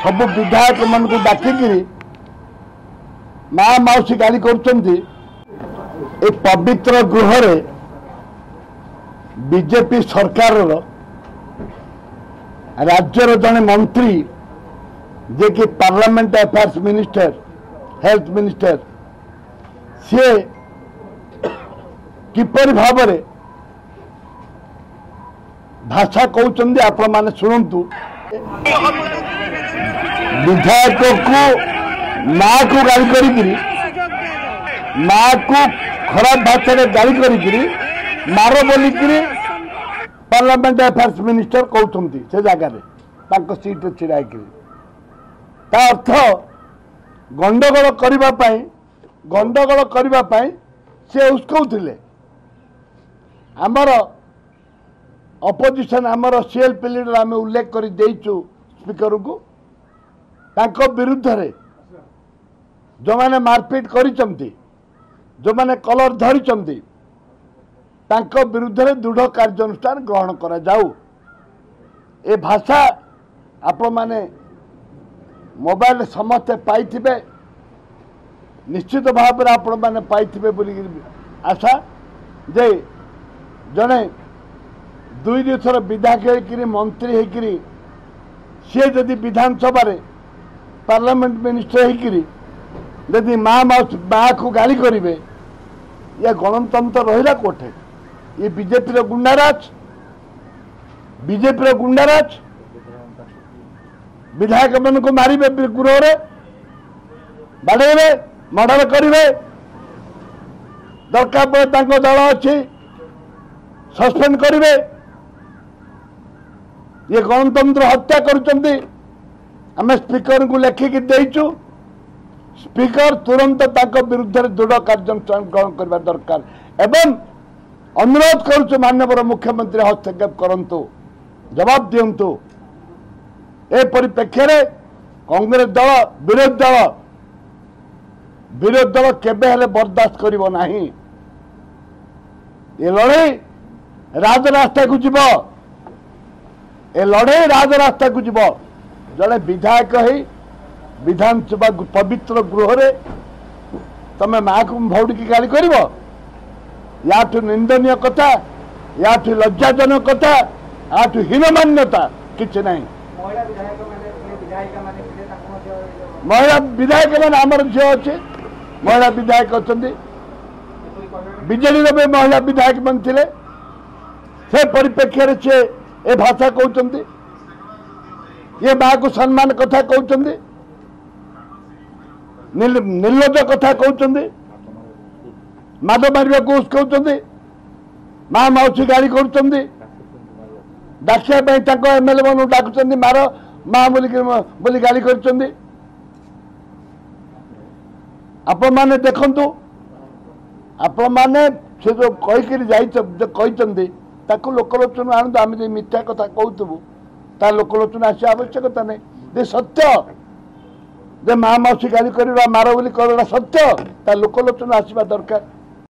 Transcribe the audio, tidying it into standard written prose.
सब विधायक मान डाकिकी माँ मौसी गाली कर पवित्र गृह बीजेपी सरकार राज्यर जड़े मंत्री जे कि parliament affairs minister health minister सी किपर भाव भाषा कहते आपण मैंने शुणु विधायक को माँ को गाली करी माँ को खराब भाषा गाली करी मार बोलिकी पार्लियामेंट अफेयर्स मिनिस्टर कहते से जगह सीट छिड़ा अर्थ गंडगोल करने से उस्कौले आमर अपोजिशन आमर सीएलपी लीडर आम उल्लेख कर देचु स्पीकर को विरुद्ध रे जो मैंने मारपीट कर जो मैंने कलर धरी विरुद्ध रे दृढ़ कार्यानुष्ठान ग्रहण करा जाऊ। ए भाषा आपण माने मोबाइल समस्ते पाइथिबे निश्चित भाव में आपण माने पाइथिबे बोली आशा जे जने दुई थर विधायक होकर मंत्री होकर सी जदि विधानसभा पार्लियामेंट मिनिस्टर होकर जदि माँ को गाली करेंगे या गणतंत्र रहा कोठे ये बीजेपी गुंडाराज विधायक मान को मारे गृह बाड़े मर्डर करेंगे दरकार दल अच्छी सस्पेंड करेंगे ये गणतंत्र हत्या करें स्पीकर को लेखिकी देचु स्पीकर तुरंत विरुद्ध दृढ़ कार्यानुष्ठान ग्रहण करने दरकार एवं अनुरोध करुचु माननीय मुख्यमंत्री हस्तक्षेप करंतु जवाब दिंतु ए परिप्रेक्षी में कांग्रेस दल विरोध दल केबे हेले बर्दाश्त करिवो नाही। ये लड़ाई राजरास्ता को जीव ए लड़ाई राजरास्ता को जीव जड़े विधायक ही विधानसभा पवित्र गृह रे तमे माँ को भौड़ी गाली कर याठू निंदनीय कथा याठू लज्जाजनक कथा याठू हीनमान्यता किसी ना महिला विधायक मैंने आमर झील अच्छे महिला विधायक अच्छा बीजेडी भी महिला विधायक मन थे से परिप्रेक्षी से ए भाषा कहते ये माँ को सम्मान कथा कहते निर्लज कथा कहते माद मारे को उस्कौते माँ मौसी गाड़ी कर डाकिया एमएलए मान डाकुं मार माँ बोली गाली कर आपण मैंने देखु आपण मैंने से जो कही लोकलोचन आनंद आम मिथ्या कथा कहतु ता लोकलोचन आस आवश्यकता नहीं जे सत्य जे माँ मौसी गाली कर मार बोली कर सत्य ता लोकलोचन आसवा दरकार।